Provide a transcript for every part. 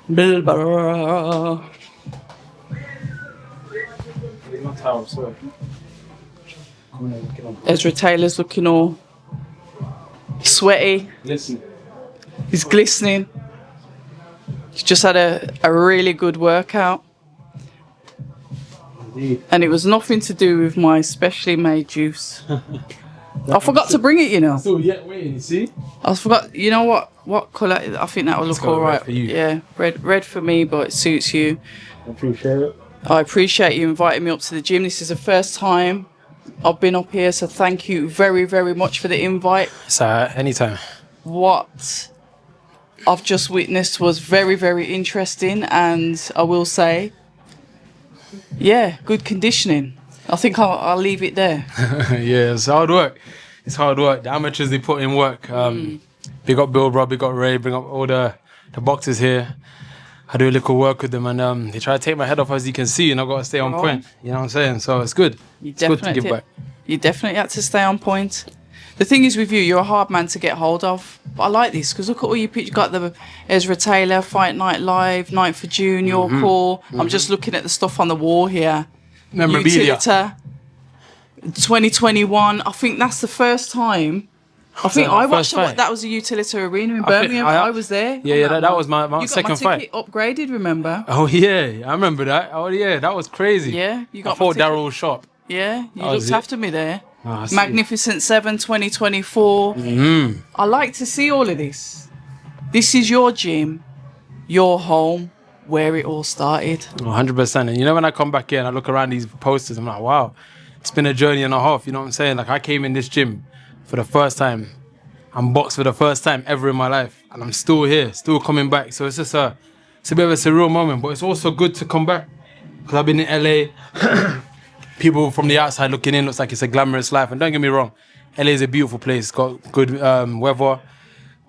Blah. Ezra Taylor's looking all sweaty. He's glistening. He's just had a really good workout. Indeed. And it was nothing to do with my specially made juice. I forgot to bring it, you know. Still yet waiting, you see? I forgot, you know what colour? I think that will look all right. For you. Yeah, red for me, but it suits you. I appreciate it. I appreciate you inviting me up to the gym. This is the first time I've been up here, so thank you very, very much for the invite. So, anytime. What I've just witnessed was very, very interesting, and I will say, yeah, good conditioning. I think I'll leave it there. Yeah, it's hard work. It's hard work. The amateurs, they put in work. Big up Bill, bro. Big up Ray. Bring up all the boxers here. I do a little work with them, and they try to take my head off, as you can see, and I've got to stay on point. You know what I'm saying? So it's good. It's good to give back. You definitely had to stay on point. The thing is with you, you're a hard man to get hold of. But I like this, because look at all your pictures. You got the Ezra Taylor, Fight Night Live, 9th of June, your call. I'm just looking at the stuff on the wall here. Memorabilia. Utilita, 2021. I think that's the first time. I think I watched that was a Utilita Arena in Birmingham. I was there. Yeah, that was my second fight. You got my ticket upgraded, remember? Oh, yeah. I remember that. Oh, yeah. That was crazy. Yeah, you got I fought Daryl Sharp. Yeah, you looked after me there. Oh, Magnificent 7, 2024. I like to see all of this. This is your gym, your home, where it all started. 100%. And you know, when I come back here and I look around these posters, I'm like, wow, it's been a journey and a half. You know what I'm saying? Like, I came in this gym for the first time. I'm boxed for the first time ever in my life. And I'm still here, still coming back. So it's just it's a bit of a surreal moment. But it's also good to come back. Because I've been in LA. People from the outside looking in, looks like it's a glamorous life. And don't get me wrong, LA is a beautiful place. It's got good weather,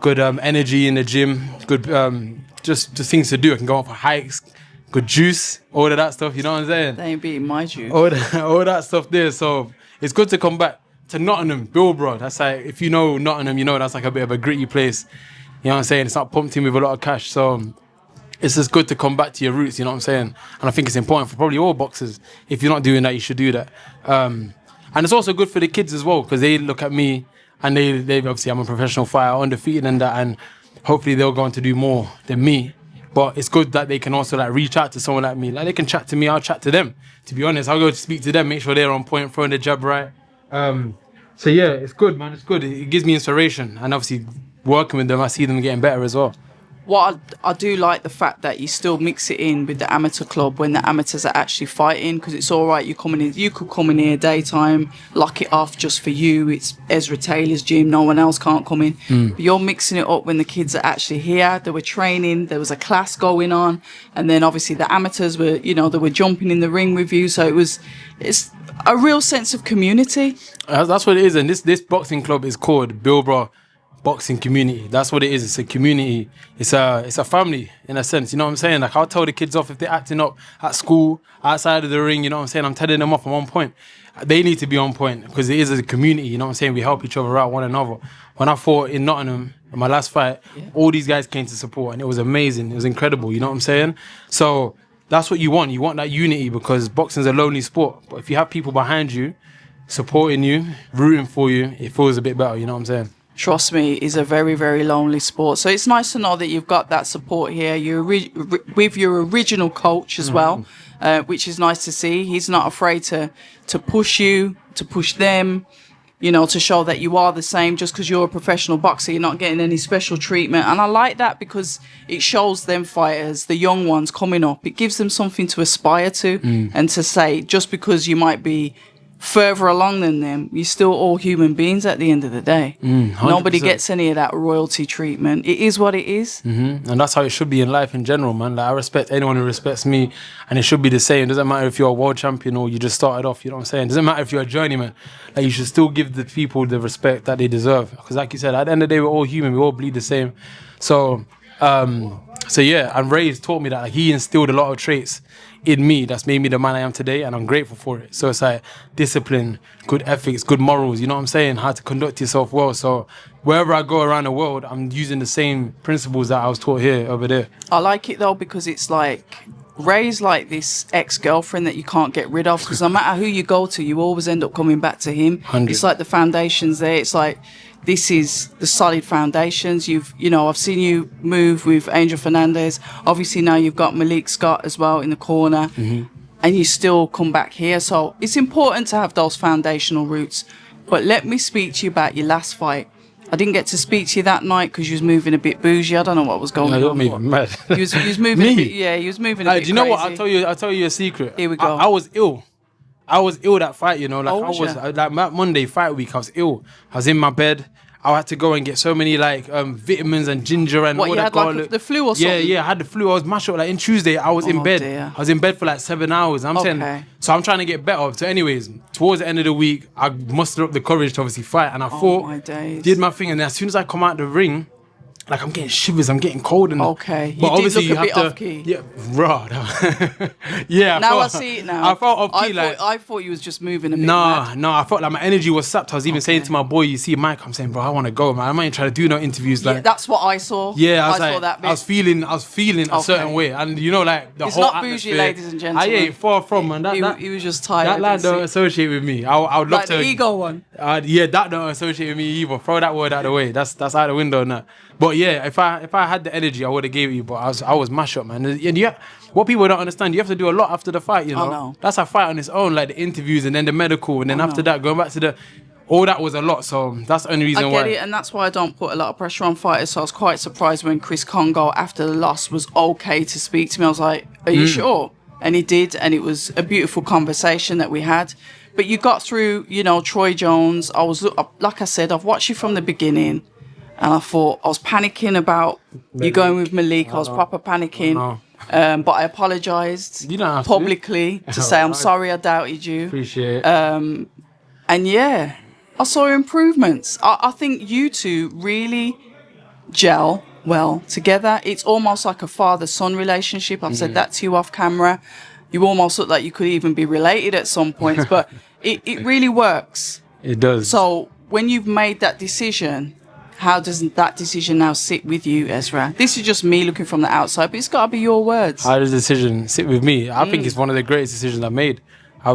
good energy in the gym, good just things to do. I can go on for hikes, good juice, all of that stuff, you know what I'm saying? They ain't beating my juice. All that stuff there. So it's good to come back to Nottingham, Bilbro. That's like, if you know Nottingham, you know that's like a bit of a gritty place. You know what I'm saying? It's not pumped in with a lot of cash. So it's just good to come back to your roots, you know what I'm saying? And I think it's important for probably all boxers. If you're not doing that, you should do that. And it's also good for the kids as well, because they look at me and they obviously, I'm a professional fighter, undefeated and that, and hopefully they'll go on to do more than me. But it's good that they can also like reach out to someone like me. Like, they can chat to me, I'll chat to them. To be honest, I'll go to speak to them, make sure they're on point, throwing the jab right. So yeah, it's good, man. It's good. It gives me inspiration, and obviously working with them, I see them getting better as well. What I do like the fact that you still mix it in with the amateur club when the amateurs are actually fighting, because it's all right. You could come in here daytime, lock it off just for you. It's Ezra Taylor's gym. No one else can't come in. But you're mixing it up when the kids are actually here. They were training. There was a class going on, and then obviously the amateurs were, they were jumping in the ring with you. So it's a real sense of community. That's what it is, and this boxing club is called Bilbro Boxing Community. That's what it is. It's a community. It's a family in a sense. You know what I'm saying? Like, I'll tell the kids off if they're acting up at school, outside of the ring. You know what I'm saying? I'm telling them off. I'm on point. They need to be on point because it is a community. You know what I'm saying? We help each other out, one another. When I fought in Nottingham in my last fight, all these guys came to support, and it was amazing. It was incredible. You know what I'm saying? So that's what you want. You want that unity, because boxing's a lonely sport. But if you have people behind you, supporting you, rooting for you, it feels a bit better. You know what I'm saying? Trust me, it's a very, very lonely sport. So it's nice to know that you've got that support here. You're with your original coach as well, which is nice to see. He's not afraid to push you, to push them, to show that you are the same. Just because you're a professional boxer, you're not getting any special treatment. And I like that, because it shows them fighters, the young ones coming up, it gives them something to aspire to, and to say, just because you might be further along than them, you're still all human beings at the end of the day. 100%. Nobody gets any of that royalty treatment. It is what it is. And that's how it should be in life in general, man. Like, I respect anyone who respects me, and it should be the same. It doesn't matter if you're a world champion or you just started off, you know what I'm saying? It doesn't matter if you're a journeyman. Like, you should still give the people the respect that they deserve. Because like you said, at the end of the day, we're all human. We all bleed the same. So yeah, and Ray's taught me that. Like, he instilled a lot of traits in me that's made me the man I am today, and I'm grateful for it. So it's like discipline, good ethics, good morals, you know what I'm saying? How to conduct yourself well. So wherever I go around the world, I'm using the same principles that I was taught here over there. I like it though because it's like Ray's like this ex-girlfriend that you can't get rid of, because no matter who you go to, you always end up coming back to him. 100. It's like the foundations there. It's like this is the solid foundations. I've seen you move with Angel Fernandez. Obviously now you've got Malik Scott as well in the corner, and you still come back here. So it's important to have those foundational roots. But let me speak to you about your last fight. I didn't get to speak to you that night because you was moving a bit bougie. I don't know what was going on. You're moving mad. You was moving a bit, yeah, you was moving a bit Do you know what? crazy. I'll tell you a secret. Here we go. I was ill. I was ill that fight, you know. Like Oh, was ya? like that Monday fight week, I was ill. I was in my bed. I had to go and get so many like vitamins and ginger and What, all you that had like the flu or something? Yeah, I had the flu. I was mashed up. Like in Tuesday, I was in Oh, bed. dear. I was in bed for like 7 hours. I'm Okay. saying, so I'm trying to get better. So anyways, towards the end of the week, I mustered up the courage to obviously fight, and I fought, my days. did my thing, and then as soon as I come out the ring, like I'm getting shivers, I'm getting cold, and Okay. But You did obviously look a you bit have to, off-key. yeah, raw. Yeah. Now I felt- see it now. I felt off key, like. I thought you was just moving a bit mad. No, I felt like my energy was sapped. I was even saying to my boy, you see Mike, I'm saying, bro, I want to go, man. I'm not even trying to do no interviews. Yeah, Like, that's what I saw. yeah, I was saw like, that bit. I was feeling a certain Okay. way, and you know, like the It's whole not bougie, atmosphere. ladies and gentlemen. I ain't far from, man. He was just tired. That lad don't associate with me. I would love Like to. the ego one. Yeah, that don't associate with me either. Throw that word out the way. That's out the window now. But yeah, if I had the energy, I would have gave it you. But I was mashed up, man. And what people don't understand, you have to do a lot after the fight. You know, know. that's a fight on its own. Like the interviews and then the medical, and then after that, going back to the. All that was a lot, so that's the only reason I why. get it, and that's why I don't put a lot of pressure on fighters. So I was quite surprised when Chris Congo, after the loss, was okay to speak to me. I was like, "Are you sure?" And he did, and it was a beautiful conversation that we had. But you got through, Troy Jones. Like I said, I've watched you from the beginning, and I thought I was panicking about you going with Malik. I was proper panicking. But I apologised You don't have to. publicly to say I'm Right. sorry I doubted you. Appreciate it. And yeah, I saw improvements. I think you two really gel well together. It's almost like a father-son relationship. I've said that to you off camera. You almost look like you could even be related at some points, but it really works. It does. So when you've made that decision, how does that decision now sit with you, Ezra? This is just me looking from the outside, but it's got to be your words. How does the decision sit with me? I think it's one of the greatest decisions I made.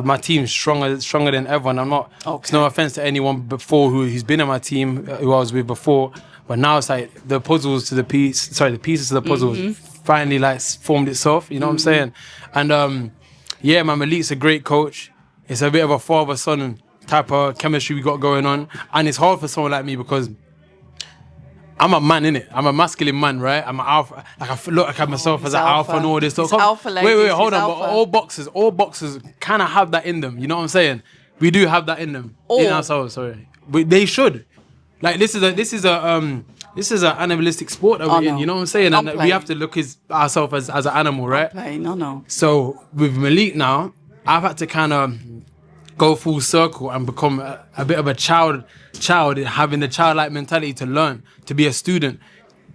My team's stronger than ever, and I'm not. It's no offense to anyone before who's been in my team, who I was with before, but now it's like the pieces to the puzzle finally like formed itself. You know what I'm saying? And yeah, man, Malik's a great coach. It's a bit of a father-son type of chemistry we got going on, and it's hard for someone like me because I'm a man, innit? I'm a masculine man, right? I'm an alpha. Like I look at myself as an alpha and all this stuff. He's alpha, ladies. Wait, hold He's on. alpha. But all boxers kind of have that in them. You know what I'm saying? We do have that in them. In ourselves, sorry. They should. Like this is an animalistic sport that we're in. You know what I'm saying? And we have to look at ourselves as an animal, right? No. So with Malik now, I've had to kind of go full circle and become a bit of a child, having the childlike mentality to learn, to be a student.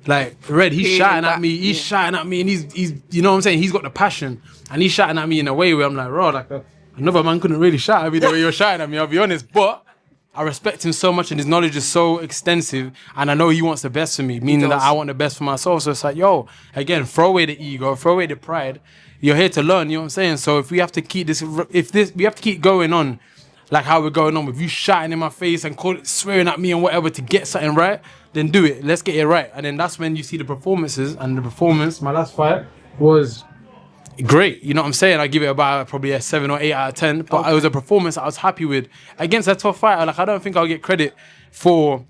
Like Red, he's shouting at me. He's shouting at me, and he's you know what I'm saying. He's got the passion, and he's shouting at me in a way where I'm like, raw, like another man couldn't really shout at me the way you're shouting at me. I'll be honest, but I respect him so much, and his knowledge is so extensive, and I know he wants the best for me, meaning that I want the best for myself. So it's like, yo, again, throw away the ego, throw away the pride. You're here to learn, you know what I'm saying? So if we have to keep we have to keep going on like how we're going on with you shouting in my face and swearing at me and whatever to get something right, then do it. Let's get it right. And then that's when you see the performances, and the performance, my last fight was great. You know what I'm saying? I give it about probably a 7 or 8 out of 10, but it was a performance I was happy with against a tough fighter. Like, I don't think I'll get credit for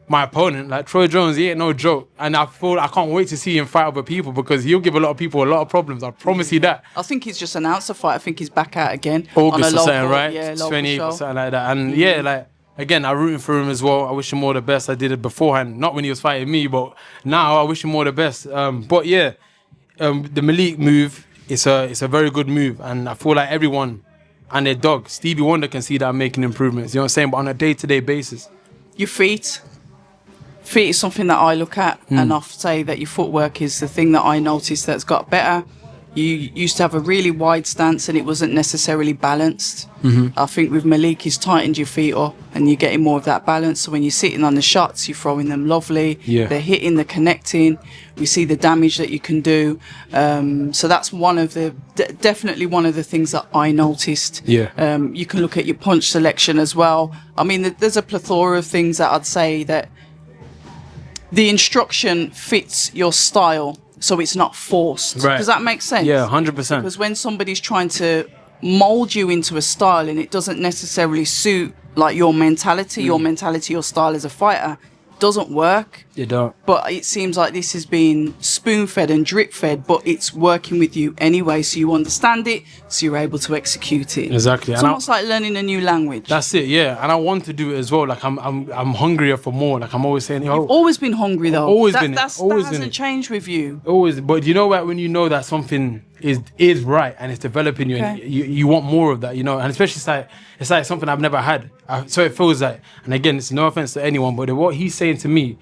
my opponent. Like Troy Jones, he ain't no joke, and I can't wait to see him fight other people because he'll give a lot of people a lot of problems. I promise you that. I think he's just announced a fight. I think he's back out again August on a or something, local, right? yeah, local 28 show. or something like that. And yeah, like again, I'm rooting for him as well. I wish him all the best. I did it beforehand, not when he was fighting me, but now I wish him all the best. But yeah, the Malik move, it's a very good move, and I feel like everyone and their dog Stevie Wonder can see that I'm making improvements. You know what I'm saying? But on a day-to-day basis. Your feet is something that I look at, and I say that your footwork is the thing that I notice that's got better. you used to have a really wide stance and it wasn't necessarily balanced. I think with Malik, he's tightened your feet up and you're getting more of that balance. So when you're sitting on the shots, you're throwing them lovely. Yeah. They're hitting, they're connecting. We see the damage that you can do. So that's one of the, definitely one of the things that I noticed. Yeah. You can look at your punch selection as well. I mean, there's a plethora of things that I'd say that the instruction fits your style. So it's not forced. Right. Does that make sense? Yeah, 100%. Because when somebody's trying to mold you into a style and it doesn't necessarily suit like your mentality, your style as a fighter, doesn't work. You don't. But it seems like this has been spoon-fed and drip-fed, but it's working with you anyway, so you understand it, so you're able to execute it. Exactly. It's almost like learning a new language. That's it, yeah. And I want to do it as well. Like I'm hungrier for more. Like I'm always saying, You've always been hungry though. Always that, been it. That Always hasn't been it. changed with you. Always. But you know what? When you know that something is right and it's developing you, and you want more of that, you know. And especially it's like something I've never had. So it feels like. And again, it's no offense to anyone, but what he's saying to me,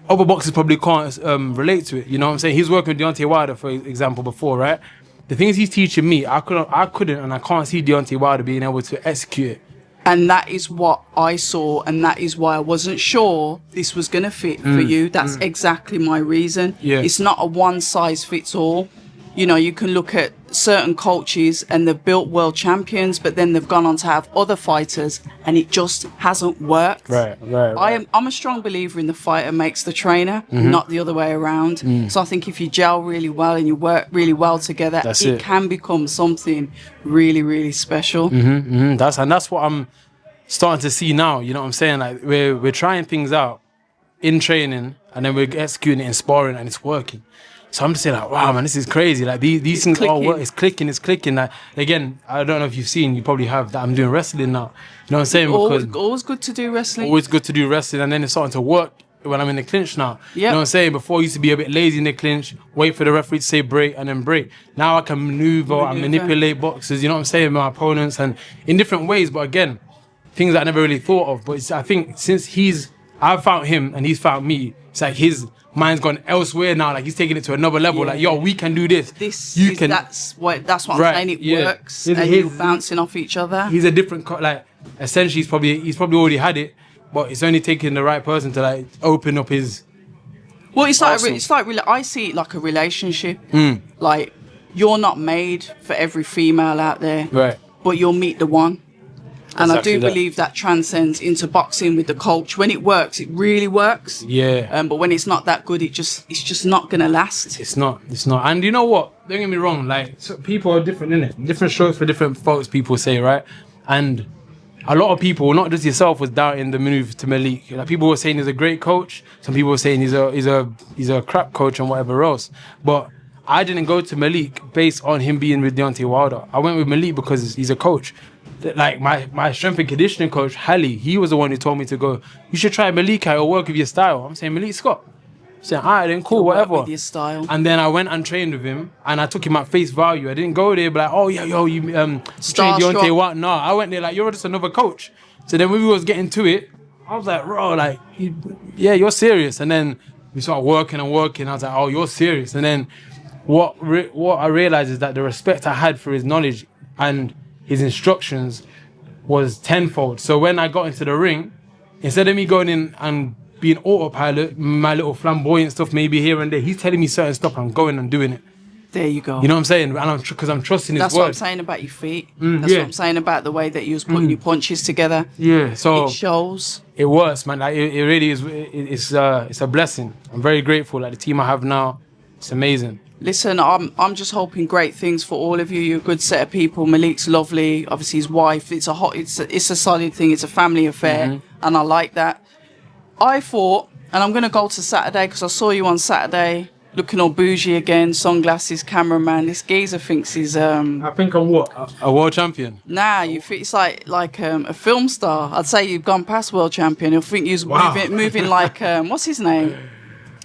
other boxers probably can't relate to it. You know what I'm saying? He's working with Deontay Wilder, for example, before, right? The things he's teaching me, I couldn't, and I can't see Deontay Wilder being able to execute it. And that is what I saw, and that is why I wasn't sure this was going to fit for you. That's exactly my reason. Yeah. It's not a one-size-fits-all. You know, you can look at certain coaches and they've built world champions, but then they've gone on to have other fighters, and it just hasn't worked. Right. I'm a strong believer in the fighter makes the trainer, not the other way around. So I think if you gel really well and you work really well together, it can become something really, really special. That's what I'm starting to see now. You know what I'm saying? Like we're trying things out in training, and then we're executing it in sparring, and it's working. So I'm just saying, like, wow, man, this is crazy. Like these things all work. It's clicking. Like again, I don't know if you've seen, you probably have, that I'm doing wrestling now. You know what I'm saying? Because always good to do wrestling. Always good to do wrestling, and then it's starting to work when I'm in the clinch now. You know what I'm saying? Before I used to be a bit lazy in the clinch, wait for the referee to say break and then break. Now I can maneuver and manipulate boxes, you know what I'm saying, my opponents, and in different ways. But again, things that I never really thought of. But I think since I've found him and he's found me, it's like his mind's gone elsewhere now. Like he's taking it to another level. Like, yo, we can do this. That's what I'm saying. It works, and you're bouncing off each other. He's a different, like essentially, he's probably already had it, but it's only taking the right person to like open up his. Well, it's like I see it like a relationship. Like you're not made for every female out there, right? But you'll meet the one. And I do believe that transcends into boxing with the coach. When it works, it really works. Yeah. But when it's not that good, it's just not gonna last. It's not. And you know what? Don't get me wrong. Like people are different, innit? Different strokes for different folks. People say, right? And a lot of people, not just yourself, was doubting the move to Malik. Like people were saying he's a great coach. Some people were saying he's a crap coach and whatever else. But I didn't go to Malik based on him being with Deontay Wilder. I went with Malik because he's a coach. Like my strength and conditioning coach, Halley, he was the one who told me to go, you should try Malik, it'll work with your style. I'm saying, Malik Scott. I'm saying, all right, then cool, whatever. With your style. And then I went and trained with him, and I took him at face value. I didn't go there, but like, oh yeah, yo, you trained Deontay what? No, I went there like, you're just another coach. So then when we was getting to it, I was like, bro, like, you're serious. And then we started working. I was like, oh, you're serious. And then what I realized is that the respect I had for his knowledge and his instructions was tenfold. So when I got into the ring, instead of me going in and being autopilot, my little flamboyant stuff maybe here and there, he's telling me certain stuff, I'm going and doing it. There you go. You know what I'm saying? And because I'm trusting his word. That's what I'm saying about your feet. That's what I'm saying about the way that you was putting your punches together. Yeah, so it shows. It works, man. Like it really is. It's a blessing. I'm very grateful. Like the team I have now, it's amazing. Listen, I'm just hoping great things for all of you. You're a good set of people. Malik's lovely. Obviously, his wife. It's a solid thing. It's a family affair, and I like that. I thought, and I'm gonna go to Saturday because I saw you on Saturday looking all bougie again, sunglasses, cameraman. This geezer thinks he's I think I'm what? A world champion? Nah, it's like a film star. I'd say you've gone past world champion. He'll think you're moving like what's his name?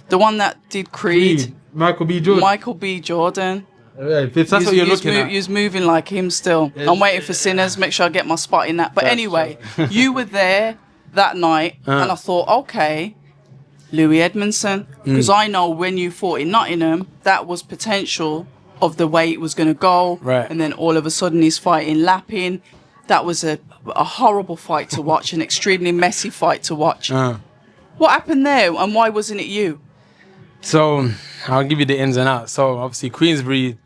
The one that did Creed. Michael B. Jordan. Michael B. Jordan. Yeah, that's what you're looking at. You're moving like him still. I'm waiting for Sinners. Make sure I get my spot in that. But anyway, you were there that night, and I thought, okay, Lewie Edmundson, because I know when you fought in Nottingham, that was potential of the way it was going to go. Right. And then all of a sudden he's fighting Lappin. That was a horrible fight to watch, an extremely messy fight to watch. What happened there, and why wasn't it you? So I'll give you the ins and outs. So obviously Queensbury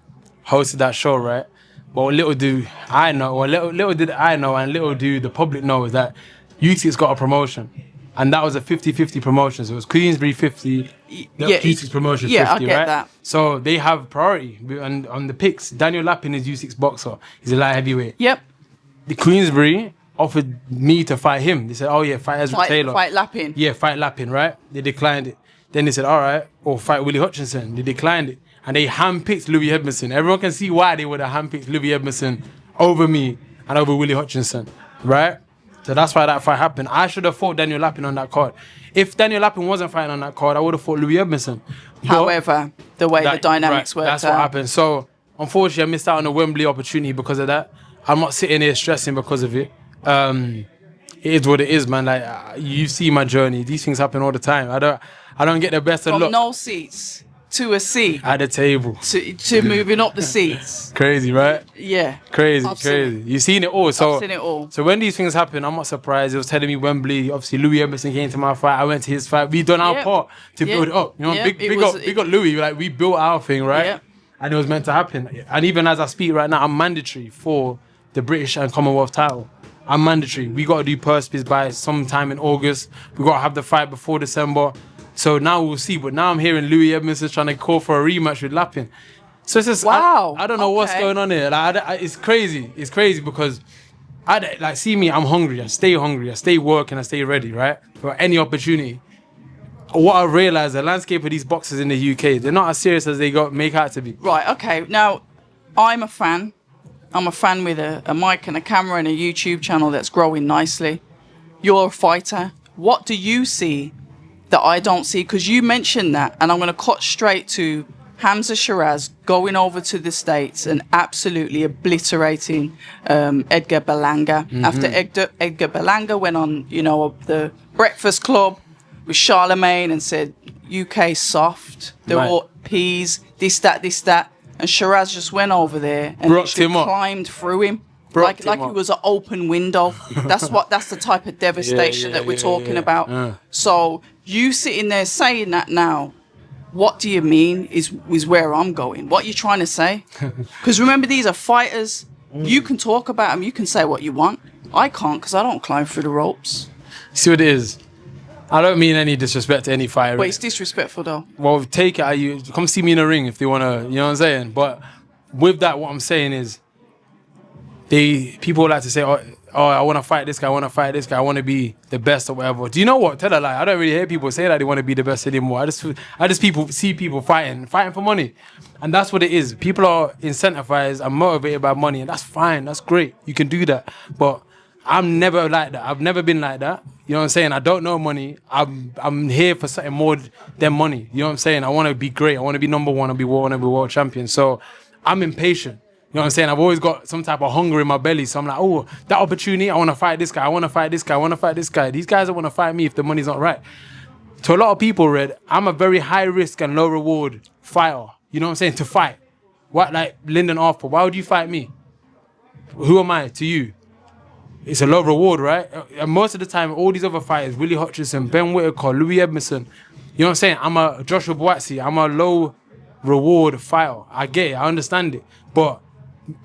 hosted that show, right? But little do I know, or little did I know, and little do the public know, is that UT's got a promotion. And that was a 50-50 promotion. So it was Queensbury 50, UT's promotion 50, I get right? that. So they have priority on the picks. Daniel Lappin is U6 boxer. He's a light heavyweight. Yep. The Queensbury offered me to fight him. They said, oh yeah, fight Ezra Taylor. Fight Lappin. Yeah, fight Lappin, right? They declined it. Then they said, all right, or fight Willie Hutchinson. They declined it. And they handpicked Lewie Edmundson. Everyone can see why they would have handpicked Lewie Edmundson over me and over Willie Hutchinson, right? So that's why that fight happened. I should have fought Daniel Lappin on that card. If Daniel Lappin wasn't fighting on that card, I would have fought Lewie Edmundson. However, the way the dynamics worked that's what happened. So, unfortunately, I missed out on the Wembley opportunity because of that. I'm not sitting here stressing because of it. It is what it is, man. Like, you see my journey. These things happen all the time. I don't get the best of luck. From no seats to a seat. At the table. To moving up the seats. Crazy, right? Yeah. Crazy. Absolutely. You've seen it all. I've seen it all. So when these things happen, I'm not surprised. It was telling me Wembley. Obviously, Lewie Edmundson came to my fight. I went to his fight. We done our part to build it up. You know, big up Lewie. Like, we built our thing, right? Yeah. And it was meant to happen. And even as I speak right now, I'm mandatory for the British and Commonwealth title. I'm mandatory. We got to do purse bids by sometime in August. We got to have the fight before December. So now we'll see. But now I'm hearing Lewie Edmundson trying to call for a rematch with Lappin. So it's just, wow. I don't know what's going on here. Like, it's crazy. It's crazy because, see me, I'm hungry. I stay hungry. I stay working. I stay ready, right? For any opportunity. What I realized, the landscape of these boxers in the UK, they're not as serious as they make out to be. Right, okay. Now, I'm a fan. I'm a fan with a mic and a camera and a YouTube channel that's growing nicely. You're a fighter. What do you see that I don't see? Because you mentioned that, and I'm going to cut straight to Hamza Shiraz going over to the States and absolutely obliterating Edgar Berlanga. Mm-hmm. After Edgar Berlanga went on, the Breakfast Club with Charlemagne and said, UK soft, they're all peas, this, that. And Shiraz just went over there and climbed through him. Like it was an open window. That's the type of devastation that we're talking about. So you sitting there saying that now, what do you mean is where I'm going? What are you trying to say? Because remember, these are fighters. You can talk about them. You can say what you want. I can't because I don't climb through the ropes. See what it is? I don't mean any disrespect to any fighter. But it's disrespectful though. Well, take it. You come see me in the ring if they want to, you know what I'm saying? But with that, what I'm saying is, people like to say, oh, I want to fight this guy, I want to fight this guy, I want to be the best or whatever. Do you know what? Tell a lie. I don't really hear people say that they want to be the best anymore. I just see people fighting for money. And that's what it is. People are incentivized and motivated by money, and that's fine. That's great. You can do that. But I'm never like that. I've never been like that. You know what I'm saying? I don't know money. I'm here for something more than money. You know what I'm saying? I want to be great. I want to be number one. I want to be world champion. So I'm impatient. You know what I'm saying? I've always got some type of hunger in my belly. So I'm like, oh, that opportunity, I want to fight this guy. I want to fight this guy. I want to fight this guy. These guys don't want to fight me if the money's not right. To a lot of people, Red, I'm a very high risk and low reward fighter. You know what I'm saying? To fight. What, like Lyndon Arthur, why would you fight me? Who am I to you? It's a low reward, right? And most of the time, all these other fighters, Willie Hutchinson, Ben Whittaker, Lewie Edmundson, you know what I'm saying? I'm a Joshua Boatsi. I'm a low reward fighter. I get it. I understand it. But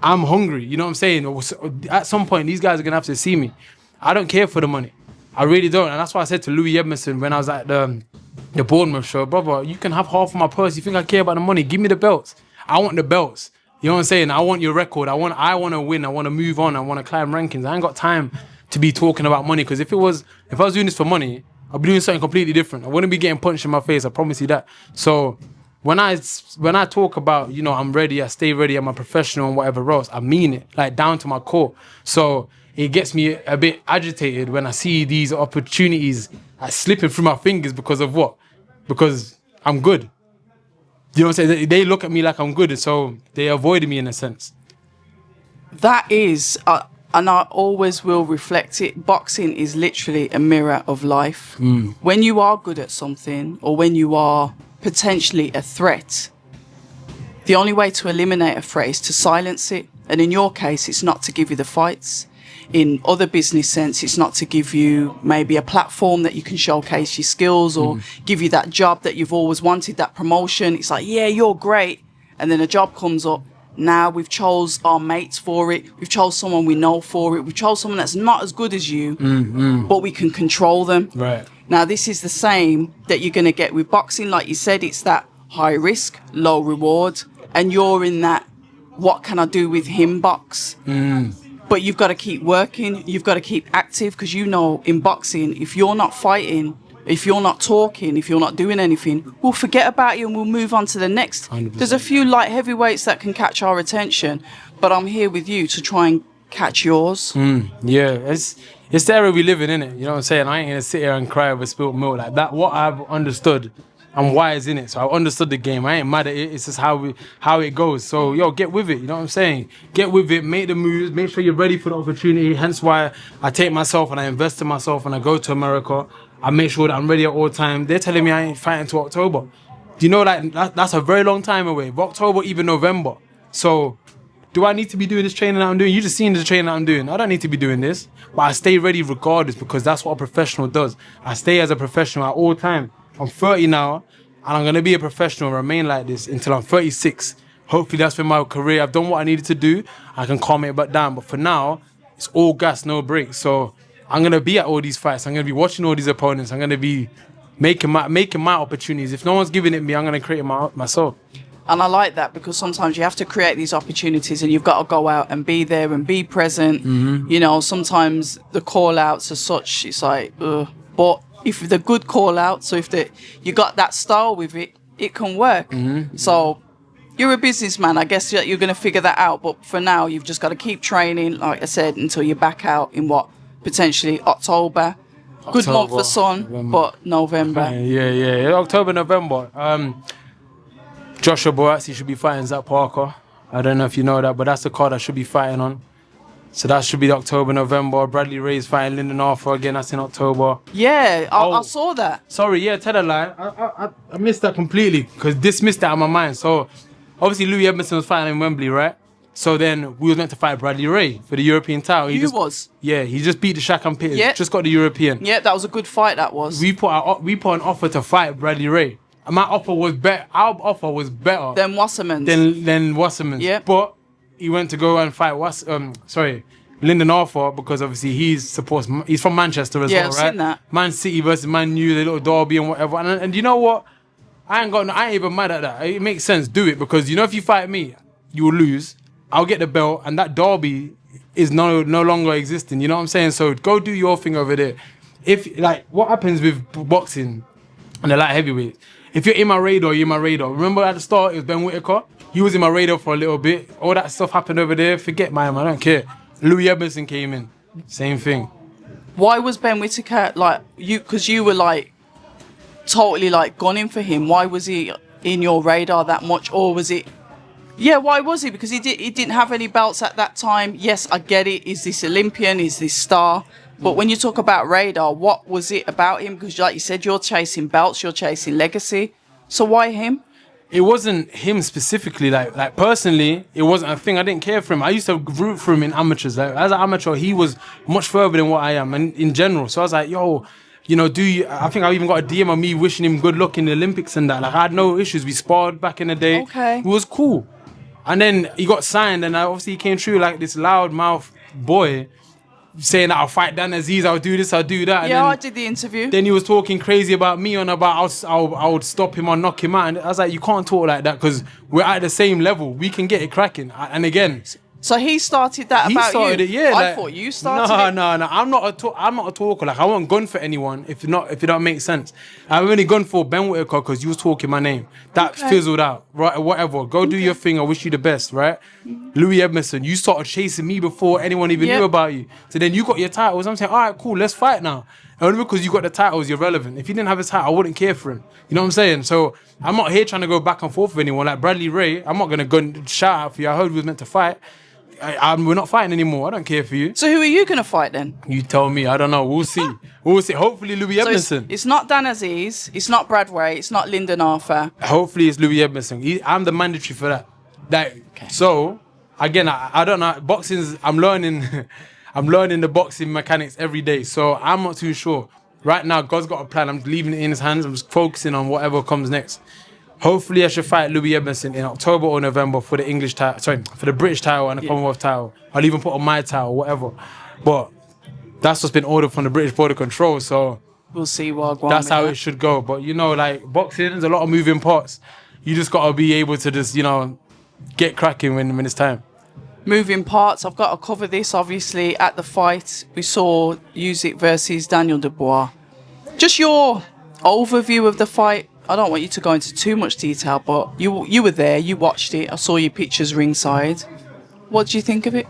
I'm hungry. You know what I'm saying? At some point, these guys are going to have to see me. I don't care for the money. I really don't. And that's why I said to Lewie Edmundson when I was at the Bournemouth show, brother, you can have half of my purse. You think I care about the money? Give me the belts. I want the belts. You know what I'm saying? I want your record. I want to win. I want to move on. I want to climb rankings. I ain't got time to be talking about money, because if I was doing this for money, I'd be doing something completely different. I wouldn't be getting punched in my face. I promise you that. So when I talk about, I'm ready, I stay ready, I'm a professional and whatever else, I mean it, like down to my core. So it gets me a bit agitated when I see these opportunities slipping through my fingers because of what? Because I'm good. You know what I'm saying? They look at me like I'm good, and so they avoid me in a sense. That is, and I always will reflect it, boxing is literally a mirror of life. When you are good at something, or when you are potentially a threat, The only way to eliminate a threat is to silence it. And in your case, it's not to give you the fights. In other business sense, it's not to give you maybe a platform that you can showcase your skills or give you that job that you've always wanted, that promotion. It's like, yeah, you're great. And then a job comes up. Now we've chose our mates for it. We've chose someone we know for it. We've chose someone that's not as good as you, but we can control them. Right. Now, this is the same that you're going to get with boxing. Like you said, it's that high risk, low reward. And you're in that, what can I do with him box? But you've got to keep working. You've got to keep active because you know in boxing, if you're not fighting, if you're not talking, if you're not doing anything, we'll forget about you and we'll move on to the next. 100%. There's a few light heavyweights that can catch our attention, but I'm here with you to try and catch yours. Yeah, it's the era we live in, innit? You know what I'm saying? I ain't gonna sit here and cry over spilt milk like that. What I've understood and why is in it. So I understood the game. I ain't mad at it. It's just how it goes. So yo, get with it. You know what I'm saying? Get with it. Make the moves. Make sure you're ready for the opportunity. Hence why I take myself and I invest in myself and I go to America. I make sure that I'm ready at all time. They're telling me I ain't fighting till October. Do you know that's a very long time away? October, even November. So do I need to be doing this training that I'm doing? You just seen the training that I'm doing. I don't need to be doing this. But I stay ready regardless because that's what a professional does. I stay as a professional at all time. I'm 30 now, and I'm going to be a professional and remain like this until I'm 36. Hopefully that's when my career, I've done what I needed to do. I can calm it back down. But for now, it's all gas, no brakes. So I'm going to be at all these fights. I'm going to be watching all these opponents. I'm going to be making my opportunities. If no one's giving it me, I'm going to create it myself. And I like that because sometimes you have to create these opportunities and you've got to go out and be there and be present. You know, sometimes the call-outs are such, it's like, ugh. But if they're good call-outs, so if you got that style with it, it can work. So you're a businessman. I guess you're going to figure that out. But for now, you've just got to keep training, like I said, until you're back out in potentially October. Good month for sun, November. But November. Yeah. October, November. Joshua Boyatsi should be fighting Zach Parker. I don't know if you know that, but that's the card I should be fighting on. So that should be October, November. Bradley Ray's fighting Lyndon Arthur again. That's in October. Yeah, I saw that. Sorry, yeah, tell a lie. I missed that completely because dismissed that out of my mind. So obviously Louis Edmundson was fighting in Wembley, right? So then we was meant to fight Bradley Ray for the European title. He was? Yeah, he just beat the Shaq and Peters. Yeah. Just got the European. Yeah, that was a good fight, that was. We put an offer to fight Bradley Ray. And my offer was better. Our offer was better than Wasserman's. Than Wasserman's. Yeah. But he went to go and fight Lyndon Arthur because obviously he's from Manchester as well, right? Yeah, I've seen that. Man City versus Man U, the little derby and whatever. And you know what? I ain't even mad at that. It makes sense. Do it because you know if you fight me, you will lose. I'll get the belt, and that derby is no longer existing. You know what I'm saying? So go do your thing over there. If what happens with boxing and the light heavyweight. If you're in my radar, you're in my radar. Remember at the start, it was Ben Whittaker. He was in my radar for a little bit. All that stuff happened over there. Forget I don't care. Louis Edmundson came in. Same thing. Why was Ben Whittaker because you were totally gunning for him? Why was he in your radar that much? Or was it, why was he? Because he didn't have any belts at that time. Yes, I get it. Is this Olympian? Is this star? But when you talk about radar, what was it about him? Because like you said, you're chasing belts, you're chasing legacy. So why him? It wasn't him specifically. Like personally, it wasn't a thing. I didn't care for him. I used to root for him in amateurs. As an amateur, he was much further than what I am, and in general. So I was like, yo, I think I even got a DM of me wishing him good luck in the Olympics and that. I had no issues. We sparred back in the day. Okay. It was cool. And then he got signed, and obviously he came through like this loudmouth boy, saying that I'll fight Dan Aziz, I'll do this, I'll do that. And then, I did the interview. Then he was talking crazy about me and about I would stop him or knock him out. And I was like, you can't talk like that because we're at the same level. We can get it cracking. And again, so he started that about you. It, yeah. I thought you started it. No. I'm not a talker. I won't gun for anyone if it don't make sense. I've only gone for Ben Whittaker because you was talking my name. That fizzled out. Right, whatever. Go do your thing. I wish you the best, right? Louis Edmundson, you started chasing me before anyone even knew about you. So then you got your titles. I'm saying, all right, cool, let's fight now. Only because you got the titles, you're relevant. If you didn't have his title, I wouldn't care for him. You know what I'm saying? So I'm not here trying to go back and forth with anyone. Like Bradley Ray, I'm not going to go and shout out for you. I heard we was meant to fight. We're not fighting anymore. I don't care for you. So who are you going to fight then? You tell me. I don't know. We'll see. We'll see. Hopefully Louis Edmundson. It's not Dan Aziz. It's not Brad Ray. It's not Lyndon Arthur. Hopefully it's Louis Edmundson. I'm the mandatory for that. Like, so again, I don't know. Boxing's, I'm learning, I'm learning the boxing mechanics every day. So I'm not too sure. Right now, God's got a plan. I'm leaving it in his hands. I'm just focusing on whatever comes next. Hopefully, I should fight Lewie Edmundson in October or November for the English title. Sorry, for the British title and the Commonwealth title. I'll even put on my title, whatever. But that's what's been ordered from the British Border Control. So we'll see what. That's how it should go. But you know, like boxing, there's a lot of moving parts. You just gotta be able to just, you know, get cracking when it's time. Moving parts. I've got to cover this. Obviously, at the fight, we saw Usyk versus Daniel Dubois. Just your overview of the fight. I don't want you to go into too much detail, but you were there, you watched it. I saw your pictures ringside. What do you think of it?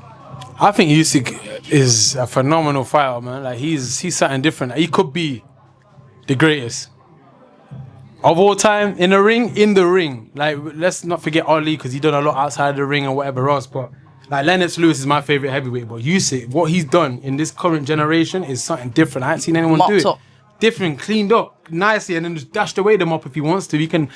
I think Usyk is a phenomenal fighter, man. Like he's something different. He could be the greatest of all time in the ring. Like, let's not forget Ali, because he done a lot outside the ring and whatever else. But like, Lennox Lewis is my favorite heavyweight. But Usyk, what he's done in this current generation is something different. I haven't seen anyone do it. Different, cleaned up nicely, and then just dashed away them up if he wants to. He can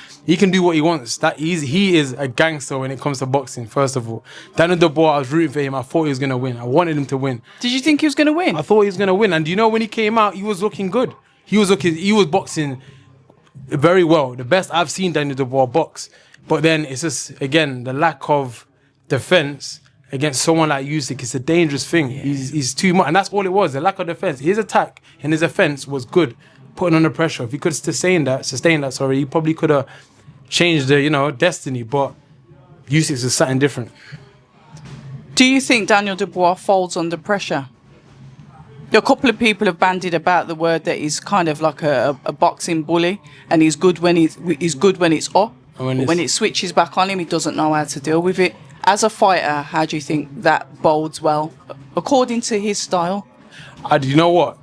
do what he wants. He is a gangster when it comes to boxing. First of all, Daniel Dubois, I was rooting for him. I thought he was gonna win. I wanted him to win. Did you think he was gonna win? I thought he was gonna win. And you know, when he came out, he was looking good. He was boxing very well. The best I've seen Daniel Dubois box. But then it's just, again, the lack of defense against someone like Usyk is a dangerous thing. Yeah. He's too much, and that's all it was. The lack of defense. His attack and his offense was good, putting under pressure. If he could sustain that, he probably could have changed the, you know, destiny. But Usyk is something different. Do you think Daniel Dubois folds under pressure? A couple of people have bandied about the word that he's kind of like a boxing bully, and he's good when he's good when it's up. When it switches back on him, he doesn't know how to deal with it. As a fighter, how do you think that bodes well, according to his style? You know what?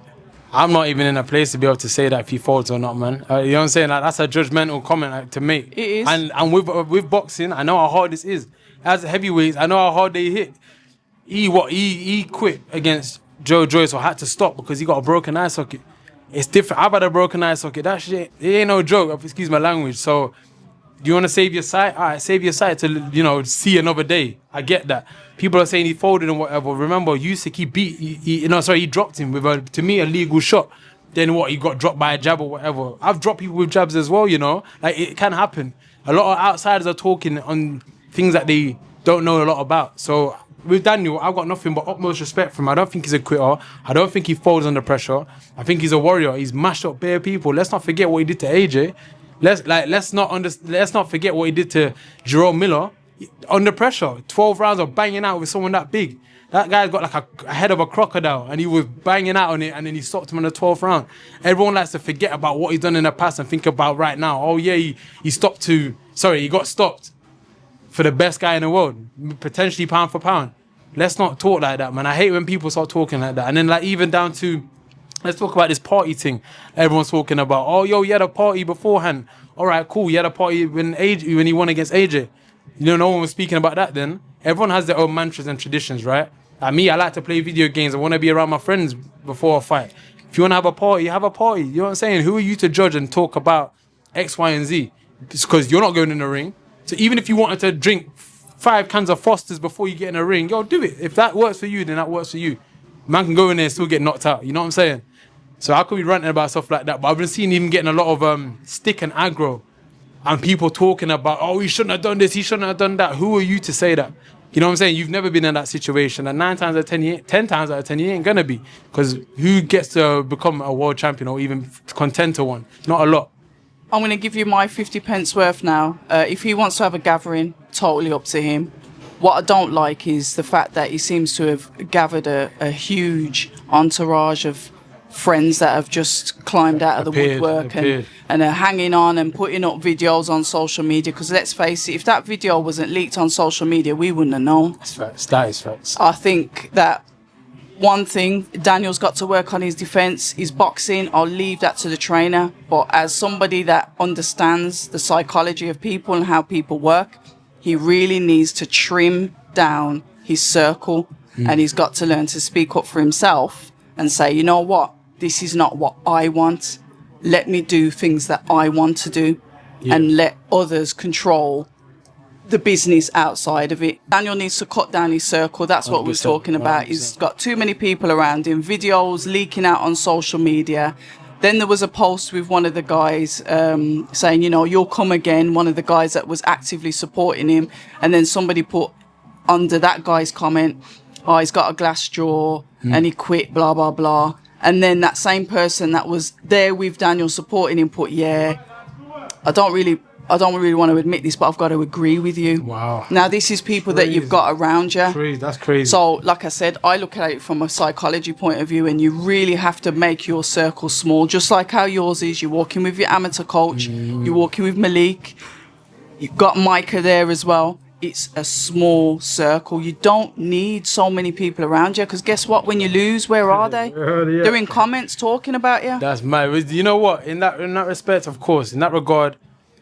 I'm not even in a place to be able to say that if he folds or not, man. You know what I'm saying? Like, that's a judgmental comment to make. It is. And with boxing, I know how hard this is. As heavyweights, I know how hard they hit. He quit against Joe Joyce, or had to stop because he got a broken eye socket. It's different. I've had a broken eye socket. That shit, it ain't no joke. Excuse my language. So, do you want to save your sight? All right, save your sight to, you know, see another day. I get that. People are saying he folded and whatever. Remember, Usyk, he dropped him with to me, a legal shot. Then what? He got dropped by a jab or whatever. I've dropped people with jabs as well, you know. Like, it can happen. A lot of outsiders are talking on things that they don't know a lot about. So with Daniel, I've got nothing but utmost respect for him. I don't think he's a quitter. I don't think he folds under pressure. I think he's a warrior. He's mashed up bare people. Let's not forget what he did to AJ. Let's not forget what he did to Jerome Miller under pressure. 12 rounds of banging out with someone that big. That guy's got like a head of a crocodile, and he was banging out on it, and then he stopped him in the 12th round. Everyone likes to forget about what he's done in the past and think about right now. Oh yeah, he got stopped for the best guy in the world, potentially pound for pound. Let's not talk like that, man. I hate when people start talking like that. And then, like, even down to, let's talk about this party thing everyone's talking about. Oh, yo, you had a party beforehand. All right, cool. You had a party when he won against AJ. You know, no one was speaking about that then. Everyone has their own mantras and traditions, right? Like me, I like to play video games. I want to be around my friends before a fight. If you want to have a party, have a party. You know what I'm saying? Who are you to judge and talk about X, Y, and Z? It's because you're not going in the ring. So even if you wanted to drink 5 cans of Fosters before you get in the ring, yo, do it. If that works for you, then that works for you. Man can go in there and still get knocked out. You know what I'm saying? So I could be ranting about stuff like that, but I've been seeing him getting a lot of stick and aggro, and people talking about, oh, he shouldn't have done this, he shouldn't have done that. Who are you to say that? You know what I'm saying? You've never been in that situation, and 10 times out of 10, you ain't gonna be, because who gets to become a world champion or even contend to one? Not a lot. I'm going to give you my 50 pence worth now. If he wants to have a gathering, totally up to him. What I don't like is the fact that he seems to have gathered a huge entourage of friends that have just climbed out of the woodwork and are hanging on and putting up videos on social media. Because let's face it, if that video wasn't leaked on social media, we wouldn't have known. That's facts. That is facts. I think that one thing, Daniel's got to work on his defense, his boxing. I'll leave that to the trainer. But as somebody that understands the psychology of people and how people work, he really needs to trim down his circle, and he's got to learn to speak up for himself and say, you know what, this is not what I want. Let me do things that I want to do, and let others control the business outside of it. Daniel needs to cut down his circle. That's what we're 100%, talking about. 100%. He's got too many people around him, videos leaking out on social media. Then there was a post with one of the guys saying, you know, you'll come again, one of the guys that was actively supporting him. And then somebody put under that guy's comment, oh, he's got a glass jaw and he quit, blah, blah, blah. And then that same person that was there with Daniel supporting him put, yeah, I don't really want to admit this, but I've got to agree with you. Wow. Now, this is people that you've got around you. Crazy. That's crazy. So, like I said, I look at it from a psychology point of view, and you really have to make your circle small, just like how yours is. You're walking with your amateur coach, you're walking with Malik, you've got Micah there as well. It's a small circle. You don't need so many people around you, because guess what? When you lose, where are they? Yeah. They're in comments talking about you. That's mad. You know what? In that respect, of course, in that regard,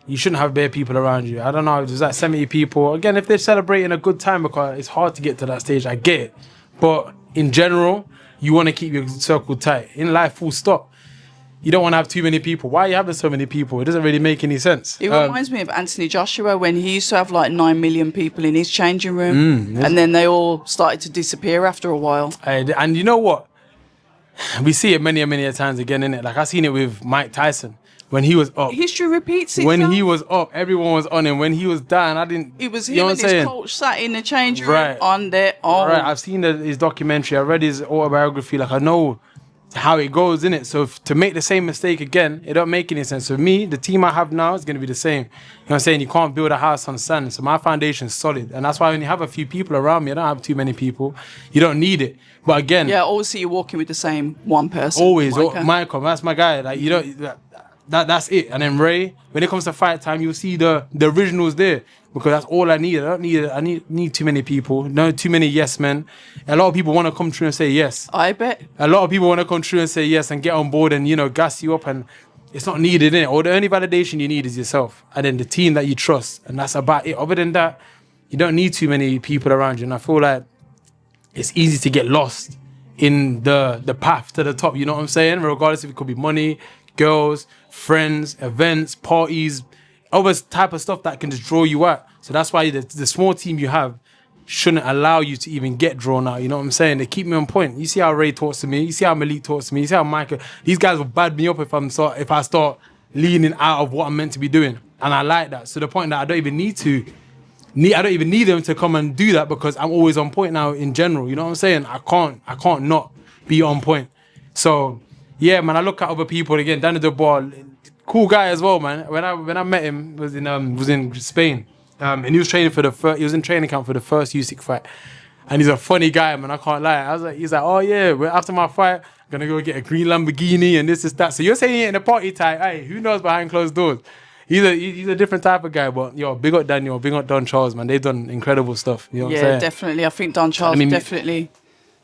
you shouldn't have bare people around you. I don't know, there's like 70 people. Again, if they're celebrating a good time, because it's hard to get to that stage, I get it. But in general, you want to keep your circle tight. In life, full stop. You don't want to have too many people. Why are you having so many people? It doesn't really make any sense. It reminds me of Anthony Joshua when he used to have like 9 million people in his changing room. And then they all started to disappear after a while. And you know what? We see it many a times again, innit? Like I seen it with Mike Tyson. When he was up, history repeats itself. When he was up, everyone was on him. When he was down, I didn't. It was you know him and his coach sat in the changing room on their own. Right, I've seen his documentary. I read his autobiography. Like I know how it goes, innit? So to make the same mistake again, it don't make any sense. For me, the team I have now is going to be the same. You know what I'm saying? You can't build a house on sand. So my foundation's solid. And that's why when you have a few people around me, I don't have too many people. You don't need it. But again... Yeah, obviously you're walking with the same one person. Always. Michael, that's my guy. Like, you don't... That's it. And then Ray, when it comes to fight time, you'll see the originals there, because that's all I need. I don't need too many people. No, too many yes men. A lot of people want to come through and say yes. I bet. A lot of people want to come through and say yes and get on board and, you know, gas you up, and it's not needed, innit? Or the only validation you need is yourself and then the team that you trust, and that's about it. Other than that, you don't need too many people around you. And I feel like it's easy to get lost in the path to the top, you know what I'm saying? Regardless if it could be money, girls, friends, events, parties, all this type of stuff that can just draw you out. So that's why the small team you have shouldn't allow you to even get drawn out. You know what I'm saying? They keep me on point. You see how Ray talks to me. You see how Malik talks to me. You see how Micah. These guys will bad me up if I start leaning out of what I'm meant to be doing. And I like that. So the point that I don't even need them to come and do that, because I'm always on point now in general. You know what I'm saying? I can't not be on point. So yeah, man, I look at other people again. Danny Dubois, cool guy as well, man. When I met him, was in Spain, and he was training he was in training camp for the first Usyk fight, and he's a funny guy, man. I can't lie. He's like, oh yeah, after my fight, I'm gonna go get a green Lamborghini and this is that. So you're saying it in a party type? Hey, who knows behind closed doors? He's a different type of guy, but yo, big up Daniel, big up Don Charles, man. They've done incredible stuff. You know what I'm saying? Yeah, definitely. I think Don Charles definitely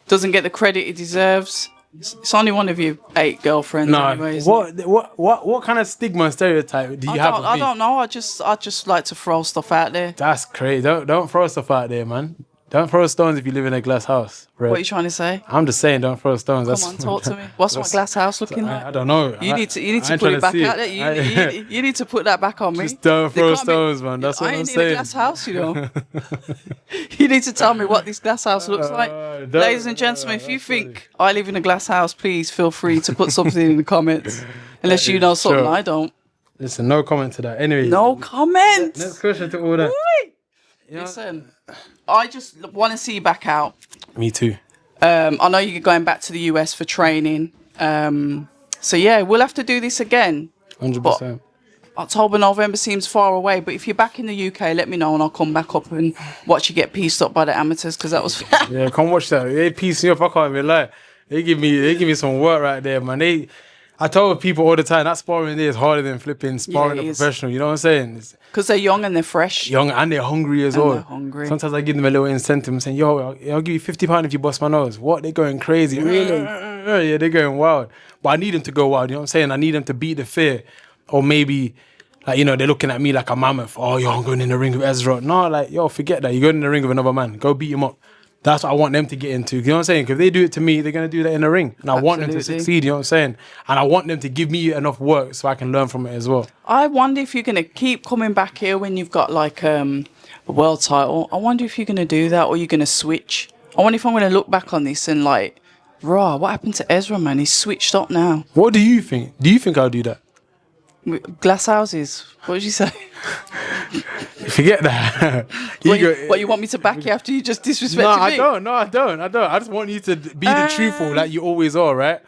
doesn't get the credit he deserves. It's only one of your 8 girlfriends, anyways. What kind of stigma and stereotype do you have of me? I don't know. I just like to throw stuff out there. That's crazy. Don't throw stuff out there, man. Don't throw stones if you live in a glass house. Bro. What are you trying to say? I'm just saying, don't throw stones. Come on, talk to me. What's my glass house looking like? I don't know. You need to put it back out there. You need to put that back on me. Just don't throw stones, man. That's what I'm saying. I ain't in a glass house, you know. You need to tell me what this glass house looks like. Ladies and gentlemen, if you think I live in a glass house, please feel free to put something in the comments. Unless you know something I don't. Listen, no comment to that. Anyway. No comment. Next question to all that. Listen, I just want to see you back out. Me too. I know you're going back to the US for training. So yeah, we'll have to do this again. 100%. October, November seems far away, but if you're back in the UK, let me know and I'll come back up and watch you get pieced up by the amateurs, because that was yeah, come watch that. They piece me up, I can't even lie. They give me some work right there, man. I tell people all the time, that sparring there is harder than flipping sparring a professional. You know what I'm saying? Because they're young and they're fresh. Young and they're hungry as well. They're hungry. Sometimes I give them a little incentive and saying, yo, I'll give you £50 if you bust my nose. What? They're going crazy. Really? Yeah, they're going wild. But I need them to go wild. You know what I'm saying? I need them to beat the fear. Or maybe, like, you know, they're looking at me like a mammoth. Oh, yo, I'm going in the ring with Ezra. No, like, yo, forget that. You're going in the ring with another man. Go beat him up. That's what I want them to get into. You know what I'm saying? Because if they do it to me, they're going to do that in the ring. And I want them to succeed, you know what I'm saying? And I want them to give me enough work so I can learn from it as well. I wonder if you're going to keep coming back here when you've got like a world title. I wonder if you're going to do that or you're going to switch. I wonder if I'm going to look back on this and like, rah, what happened to Ezra, man? He's switched up now. What do you think? Do you think I'll do that? Glass houses. What did you say? Forget that. What, you want me to back you after you just disrespected me? I don't. I just want you to be the truthful like you always are, right?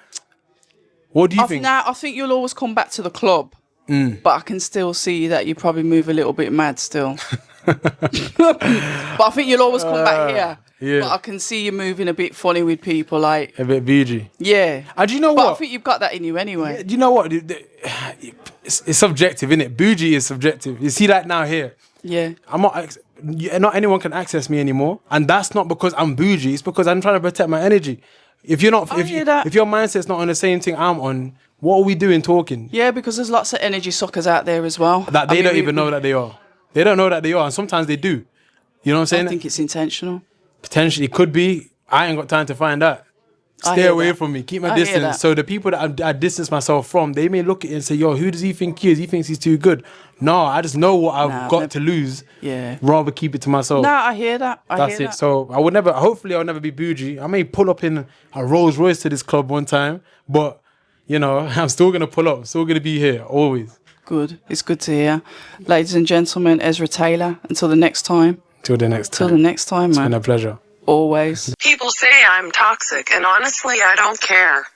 What do you think? I think you'll always come back to the club, but I can still see that you probably move a little bit mad still. But I think you'll always come back here. Yeah. But I can see you moving a bit funny with people, like a bit bougie. Yeah. And do you know what? what? I think you've got that in you anyway. Yeah, do you know what? It's subjective, isn't it? Bougie is subjective. You see that now here. Yeah. Not anyone can access me anymore, and that's not because I'm bougie. It's because I'm trying to protect my energy. If your mindset's not on the same thing I'm on, what are we doing talking? Yeah, because there's lots of energy suckers out there as well. That they don't even know that they are. They don't know that they are, and sometimes they do. You know what I'm saying? I think it's intentional. Potentially, it could be. I ain't got time to find out. Stay away from me. Keep my distance. So the people that I distance myself from, they may look at it and say, yo, who does he think he is? He thinks he's too good. No, I just know what I've got to lose. Yeah. Rather keep it to myself. Nah, I hear that. That's it. So I would never, hopefully I'll never be bougie. I may pull up in a Rolls Royce to this club one time, but, you know, I'm still going to pull up. Still going to be here, always. Good. It's good to hear. Ladies and gentlemen, Ezra Taylor, until the next time. Till the next time, man. It's been a pleasure. Always. People say I'm toxic, and honestly, I don't care.